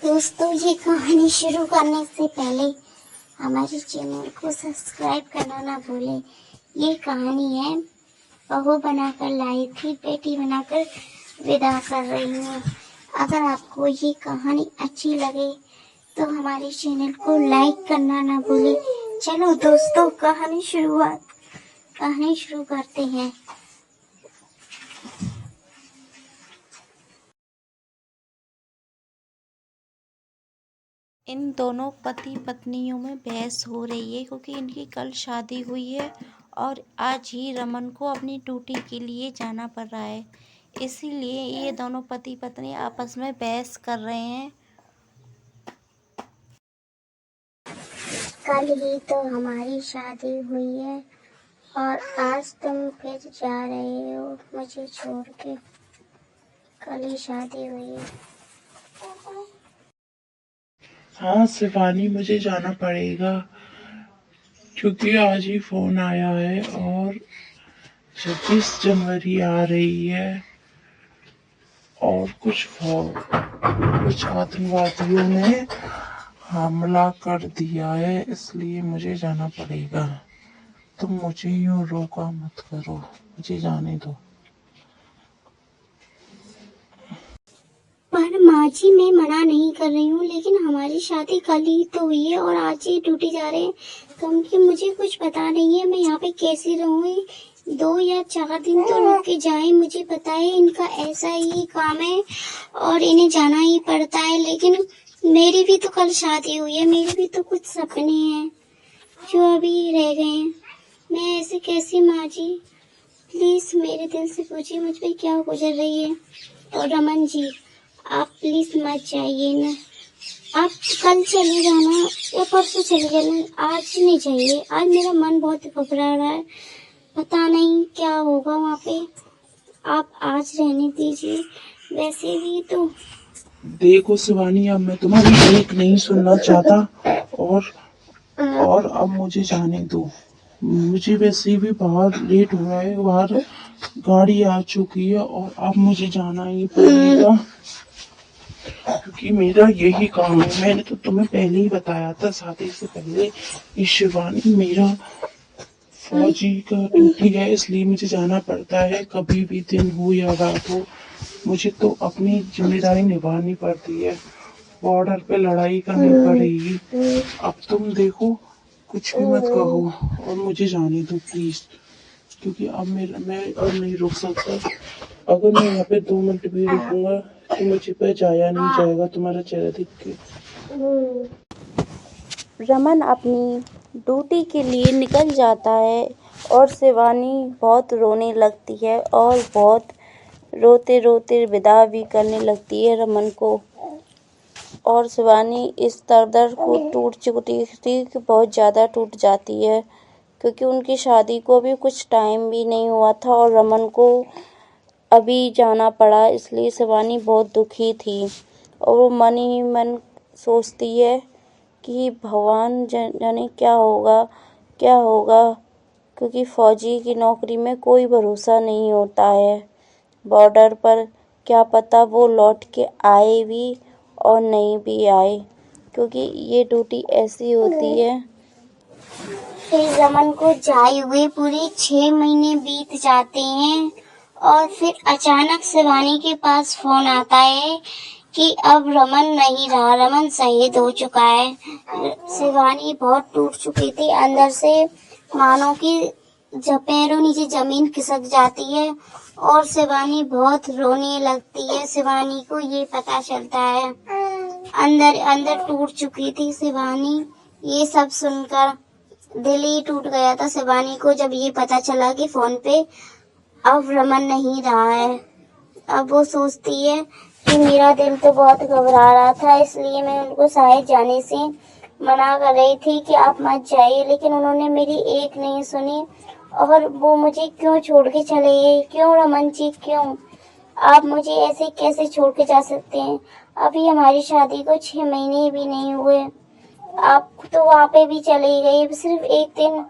दोस्तों, ये कहानी शुरू करने से पहले हमारे चैनल को सब्सक्राइब करना ना भूलें। ये कहानी है बहू बनाकर लाई थी, बेटी बनाकर विदा कर रही हूँ। अगर आपको ये कहानी अच्छी लगे तो हमारे चैनल को लाइक करना ना भूलें। चलो दोस्तों, कहानी शुरू करते हैं। इन दोनों पति पत्नियों में बहस हो रही है क्योंकि इनकी कल शादी हुई है और आज ही रमन को अपनी ड्यूटी के लिए जाना पड़ रहा है। इसीलिए ये दोनों पति पत्नी आपस में बहस कर रहे हैं। कल ही तो हमारी शादी हुई है और आज तुम फिर जा रहे हो मुझे छोड़ के। कल ही शादी हुई है। हाँ शिवानी, मुझे जाना पड़ेगा क्योंकि आज ही फोन आया है और 26 जनवरी आ रही है और कुछ आतंकवादियों ने हमला कर दिया है, इसलिए मुझे जाना पड़ेगा। तुम मुझे यूं रोका मत करो, मुझे जाने दो। पर माँ जी, मैं मना नहीं कर रही हूँ, लेकिन हमारी शादी कल ही तो हुई है और आज ही ड्यूटी जा रहे हैं। क्योंकि मुझे कुछ पता नहीं है मैं यहाँ पे कैसे रहूँगी। 2 या 4 दिन तो रुक के जाए। मुझे पता है इनका ऐसा ही काम है और इन्हें जाना ही पड़ता है, लेकिन मेरी भी तो कल शादी हुई है। मेरे भी तो कुछ सपने हैं जो अभी रह गए हैं। मैं ऐसे कैसे माँ जी? प्लीज मेरे दिल से पूछिए मुझ पे क्या गुजर रही है। और रमन जी, आप प्लीज मत जाइए ना। आप कल चले जाना या परसों चले जाना, आज नहीं चाहिए। आज मेरा मन बहुत घबरा रहा है, पता नहीं क्या होगा वहाँ पे। आप आज रहने दीजिए। वैसे भी तो देखो शिवानी, अब मैं तुम्हारी एक नहीं सुनना चाहता और अब मुझे जाने दो। मुझे वैसे भी बाहर लेट हो रहा है, बाहर गाड़ी आ चुकी है और अब मुझे जाना ही पड़ेगा क्योंकि मेरा यही काम है। मैंने तो तुम्हें पहले ही बताया था शादी से पहले, ये शिवानी मेरा फौजी का ड्यूटी है, इसलिए मुझे जाना पड़ता है। कभी भी दिन हो या रात हो, मुझे तो अपनी जिम्मेदारी निभानी पड़ती है। बॉर्डर पे लड़ाई करनी पड़ेगी। अब तुम देखो, कुछ भी मत कहो और मुझे जाने दो प्लीज, क्योंकि अब मैं अब नहीं रुक सकता। अगर मैं यहाँ पे 2 मिनट भी रुकूंगा तो मुझे पे जाया नहीं जाएगा तुम्हारा चेहरा देख के। रमन अपनी ड्यूटी के लिए निकल जाता है और शिवानी बहुत रोने लगती है और बहुत रोते रोते विदा भी करने लगती है रमन को। और शिवानी इस दर को टूट चुकी थी कि बहुत ज़्यादा टूट जाती है क्योंकि उनकी शादी को अभी कुछ टाइम भी नहीं हुआ था और रमन को अभी जाना पड़ा, इसलिए शिवानी बहुत दुखी थी और वो मन ही मन सोचती है कि भगवान जाने क्या होगा क्योंकि फ़ौजी की नौकरी में कोई भरोसा नहीं होता है। बॉर्डर पर क्या पता वो लौट के आए भी और नहीं भी आए, क्योंकि ये ड्यूटी ऐसी होती है। फिर रमन को जाए हुए पूरे 6 महीने बीत जाते हैं और फिर अचानक शिवानी के पास फोन आता है कि अब रमन नहीं रहा, रमन शहीद हो चुका है। शिवानी बहुत टूट चुकी थी अंदर से, मानो कि पैरों नीचे जमीन खिसक जाती है और शिवानी बहुत रोने लगती है। शिवानी को ये पता चलता है, अंदर अंदर टूट चुकी थी शिवानी। ये सब सुनकर दिल ही टूट गया था शिवानी को जब ये पता चला कि फोन पे अब रमन नहीं रहा है। अब वो सोचती है कि मेरा दिल तो बहुत घबरा रहा था, इसलिए मैं उनको शायद जाने से मना कर रही थी कि आप मत जाइए, लेकिन उन्होंने मेरी एक नहीं सुनी और वो मुझे क्यों छोड़ के चले गए। क्यों रमन जी, क्यों आप मुझे ऐसे कैसे छोड़ के जा सकते हैं? अभी हमारी शादी को 6 महीने भी नहीं हुए, आप तो वहाँ पे भी चले गए सिर्फ एक दिन।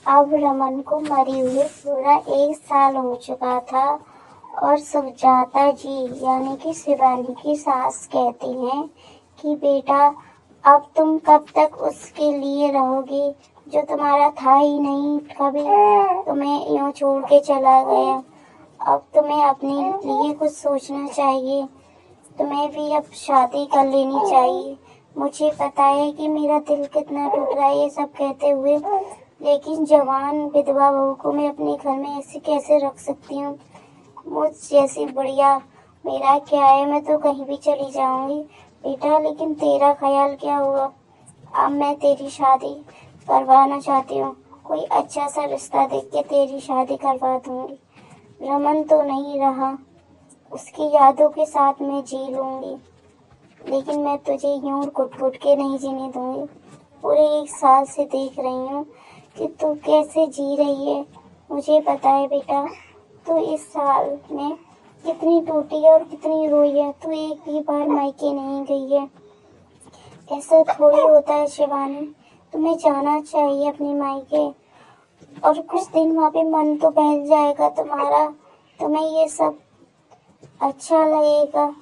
अब रमन को मरे हुए पूरा 1 साल हो चुका था और सुजाता जी यानी कि शिवानी की सास कहती हैं कि बेटा अब तुम कब तक उसके लिए रहोगे जो तुम्हारा था ही नहीं, कभी तुम्हें यूं छोड़ के चला गया। अब तुम्हें अपने लिए कुछ सोचना चाहिए, तुम्हें भी अब शादी कर लेनी चाहिए। मुझे पता है कि मेरा दिल कितना टूट रहा है ये सब कहते हुए, लेकिन जवान विधवा बहू को मैं अपने घर में ऐसे कैसे रख सकती हूँ। मुझ जैसी बढ़िया मेरा क्या है, मैं तो कहीं भी चली जाऊंगी बेटा, लेकिन तेरा ख्याल क्या हुआ। अब मैं तेरी शादी करवाना चाहती हूँ, कोई अच्छा सा रिश्ता देख के तेरी शादी करवा दूंगी। रमन तो नहीं रहा, उसकी यादों के साथ मैं जी लूंगी, लेकिन मैं तुझे यूं घुट-घुट के नहीं जीने दूंगी। पूरे 1 साल से देख रही हूँ कि तू कैसे जी रही है। मुझे पता है बेटा, तू इस साल में कितनी टूटी और कितनी रोई है। तू एक भी बार मायके नहीं गई है। ऐसा थोड़ी होता है शिवानी, तुम्हें जाना चाहिए अपनी मायके, और कुछ दिन वहाँ पे मन तो बहल जाएगा तुम्हारा, तुम्हें ये सब अच्छा लगेगा।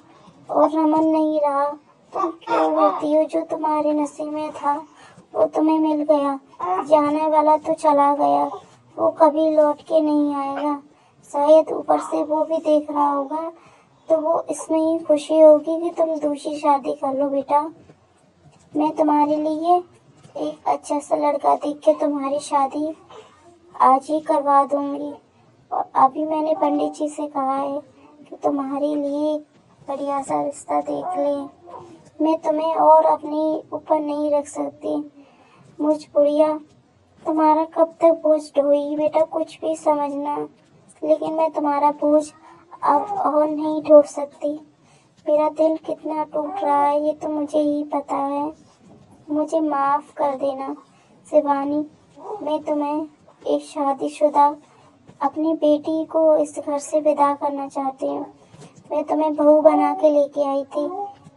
और रमन नहीं रहा, तुम क्यों रोती हो। जो तुम्हारे नसीब में था वो तुम्हें मिल गया, जाने वाला तो चला गया, वो कभी लौट के नहीं आएगा। शायद ऊपर से वो भी देख रहा होगा, तो वो इसमें ही खुशी होगी कि तुम दूसरी शादी कर लो बेटा। मैं तुम्हारे लिए एक अच्छा सा लड़का देख के तुम्हारी शादी आज ही करवा दूंगी। और अभी मैंने पंडित जी से कहा है कि तुम्हारे लिए बढ़िया सा रिश्ता देख ले। मैं तुम्हें और अपने ऊपर नहीं रख सकती। मुझ बुढ़िया तुम्हारा कब तक बोझ ढोएगी बेटा, कुछ भी समझना, लेकिन मैं तुम्हारा बोझ अब और नहीं ढो सकती। मेरा दिल कितना टूट रहा है ये तो मुझे ही पता है। मुझे माफ कर देना शिवानी, मैं तुम्हें एक शादीशुदा अपनी बेटी को इस घर से विदा करना चाहती हूँ। मैं तुम्हें बहू बना के लेके आई थी,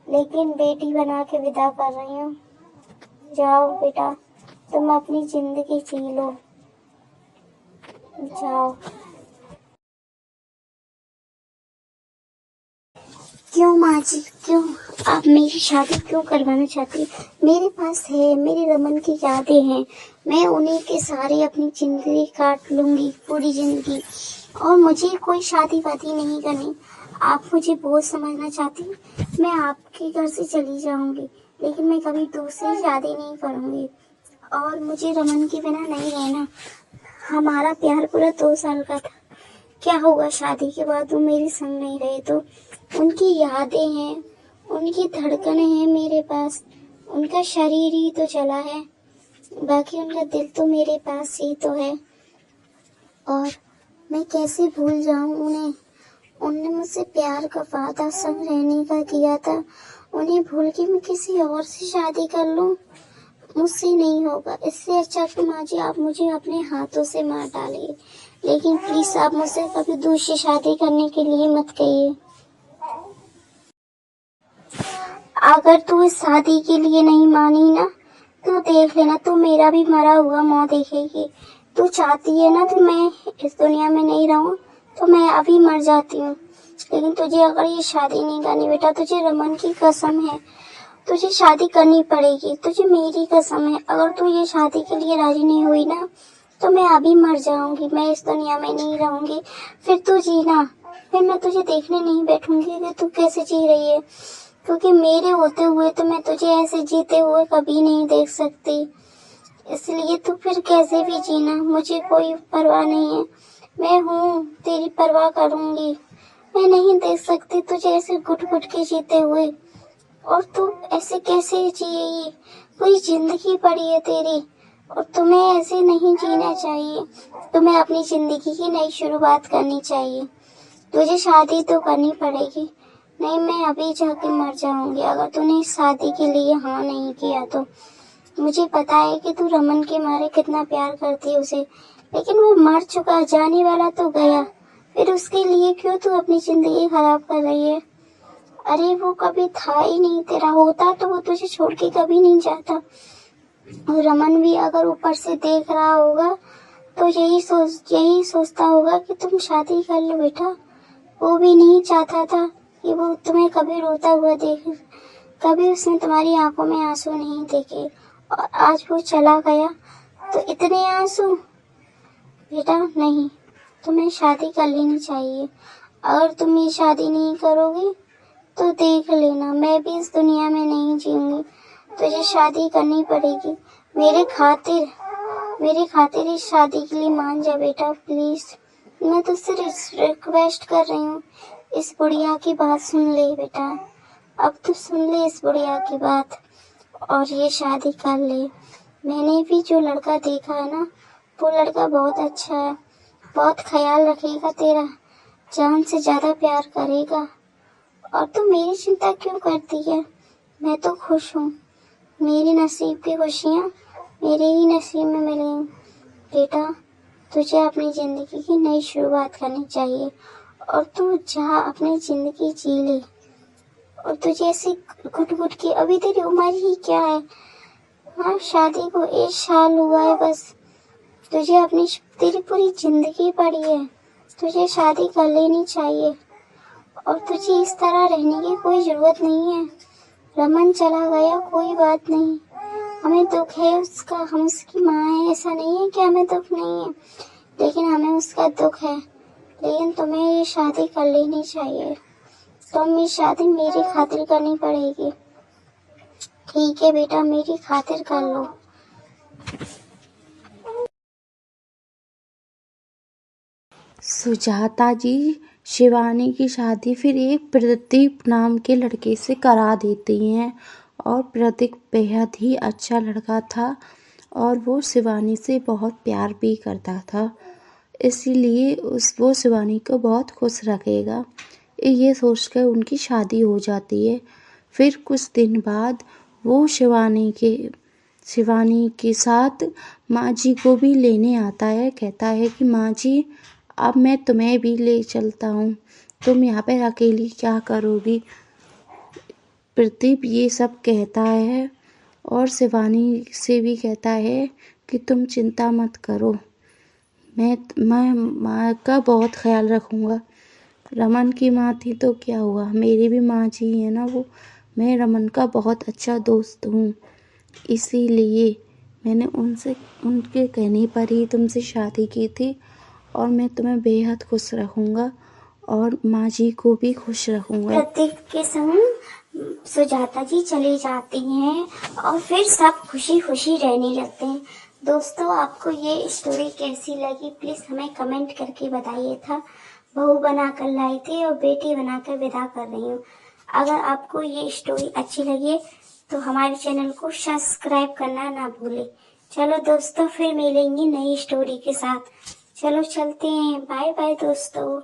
लेकिन बेटी बना के विदा कर रही हूँ। जाओ बेटा, तुम अपनी जिंदगी जी लो, जाओ। क्यों माँ जी, क्यों आप मेरी शादी क्यों करवाना चाहती? मेरे पास है, मेरे रमन की यादें हैं, मैं उन्हीं के सारे अपनी जिंदगी काट लूंगी, पूरी जिंदगी, और मुझे कोई शादी वादी नहीं करनी। आप मुझे बोझ समझना चाहती, मैं आपके घर से चली जाऊंगी, लेकिन मैं कभी दूसरी शादी नहीं करूंगी, और मुझे रमन के बिना नहीं रहना। हमारा प्यार पूरा 2 साल का था, क्या होगा शादी के बाद वो मेरे संग नहीं रहे तो? उनकी यादें हैं, उनकी धड़कनें हैं मेरे पास, उनका शरीर ही तो चला है, बाकी उनका दिल तो मेरे पास ही तो है। और मैं कैसे भूल जाऊं उन्हें? उनने मुझसे प्यार का वादा, संग रहने का किया था, उन्हें भूल के मैं किसी और से शादी कर लूं? मुझसे नहीं होगा। इससे अच्छा कि माँ जी आप मुझे अपने हाथों से मार डालिए, लेकिन प्लीज आप मुझसे कभी दूसरी शादी करने के लिए मत कहिए। अगर तू इस शादी के लिए नहीं मानी ना, तो देख लेना, तू मेरा भी मरा हुआ मुंह देखेगी। तू चाहती है ना कि मैं इस दुनिया में नहीं रहूं, तो मैं अभी मर जाती हूँ, लेकिन तुझे अगर ये शादी नहीं करनी बेटा, तुझे रमन की कसम है, तुझे शादी करनी पड़ेगी, तुझे मेरी कसम है। अगर तू ये शादी के लिए राजी नहीं हुई ना, तो मैं अभी मर जाऊंगी, मैं इस दुनिया में नहीं रहूंगी। फिर तू जीना, फिर मैं तुझे देखने नहीं बैठूंगी कि तू कैसे जी रही है, क्योंकि मेरे होते हुए तो मैं तुझे ऐसे जीते हुए कभी नहीं देख सकती। इसलिए तू फिर कैसे भी जीना, मुझे कोई परवाह नहीं है, मैं हूँ, तेरी परवाह करूंगी। मैं नहीं देख सकती तुझे ऐसे घुट घुट के जीते हुए, और तू ऐसे कैसे जिएगी? पूरी जिंदगी पड़ी है तेरी, और तुम्हें ऐसे नहीं जीना चाहिए। तुम्हें अपनी जिंदगी की नई शुरुआत करनी चाहिए। तुझे शादी तो करनी पड़ेगी, नहीं मैं अभी जाके मर जाऊंगी अगर तूने इस शादी के लिए हाँ नहीं किया तो। मुझे पता है कि तू रमन के मारे कितना प्यार करती है उसे, लेकिन वो मर चुका, जाने वाला तो गया, फिर उसके लिए क्यों तू अपनी जिंदगी खराब कर रही है? अरे वो कभी था ही नहीं, तेरा होता तो वो तुझे छोड़ के कभी नहीं जाता। और रमन भी अगर ऊपर से देख रहा होगा तो यही सोचता होगा कि तुम शादी कर लो बेटा, वो भी नहीं चाहता था कि वो तुम्हें कभी रोता हुआ देखे, कभी उसने तुम्हारी आंखों में आंसू नहीं देखे, और आज वो चला गया तो इतने आंसू। बेटा नहीं, तुम्हें शादी कर लेनी चाहिए। अगर तुम ये शादी नहीं करोगी तो देख लेना, मैं भी इस दुनिया में नहीं जीऊंगी। तुझे शादी करनी पड़ेगी। मेरे खातिर इस शादी के लिए मान जा बेटा, प्लीज। मैं तुझसे रिक्वेस्ट कर रही हूँ, इस बुढ़िया की बात सुन ले बेटा। अब तो सुन ले इस बुढ़िया की बात और ये शादी कर ले। मैंने भी जो लड़का देखा है ना, वो लड़का बहुत अच्छा है, बहुत ख्याल रखेगा तेरा, जान से ज्यादा प्यार करेगा। और तू मेरी चिंता क्यों करती है? मैं तो खुश हूँ। मेरी नसीब की खुशियाँ मेरे ही नसीब में मिली। बेटा तुझे अपनी जिंदगी की नई शुरुआत करनी चाहिए और तू जा अपनी जिंदगी जी ले। और तुझे ऐसी घुट की, अभी तेरी उम्र ही क्या है? हाँ, शादी को 1 साल हुआ है बस। तुझे तेरी पूरी जिंदगी पड़ी है, तुझे शादी कर लेनी चाहिए। और तुझे इस तरह रहने की कोई जरूरत नहीं है। रमन चला गया, कोई बात नहीं, हमें दुख है उसका, हम उसकी माँ है, ऐसा नहीं है कि हमें दुख नहीं है, लेकिन हमें उसका दुख है। लेकिन तुम्हें ये शादी कर लेनी चाहिए। तुम ये शादी मेरी खातिर करनी पड़ेगी। ठीक है बेटा, मेरी खातिर कर लो। सुजाता जी शिवानी की शादी फिर एक प्रदीप नाम के लड़के से करा देती हैं। और प्रदीप बेहद ही अच्छा लड़का था और वो शिवानी से बहुत प्यार भी करता था, इसीलिए वो शिवानी को बहुत खुश रखेगा, ये सोचकर उनकी शादी हो जाती है। फिर कुछ दिन बाद वो शिवानी के साथ माँ जी को भी लेने आता है। कहता है कि माँ जी अब मैं तुम्हें भी ले चलता हूँ, तुम यहाँ पर अकेली क्या करोगी। प्रदीप ये सब कहता है और शिवानी से भी कहता है कि तुम चिंता मत करो, मैं माँ का बहुत ख्याल रखूँगा। रमन की माँ थी तो क्या हुआ, मेरी भी माँ जी है ना वो। मैं रमन का बहुत अच्छा दोस्त हूँ, इसीलिए मैंने उनके कहने पर ही तुमसे शादी की थी और मैं तुम्हें बेहद खुश रखूँगा और माँ जी को भी खुश रखूँगा। प्रदीप के संग सुजाता जी चली जाती हैं और फिर सब खुशी खुशी रहने लगते हैं। दोस्तों, आपको ये स्टोरी कैसी लगी प्लीज हमें कमेंट करके बताइए था। बहू बनाकर लाई थी और बेटी बनाकर विदा कर रही हूँ। अगर आपको ये स्टोरी अच्छी लगी तो हमारे चैनल को सब्सक्राइब करना ना भूलें। चलो दोस्तों, फिर मिलेंगे नई स्टोरी के साथ। चलो चलते हैं, बाय बाय दोस्तों।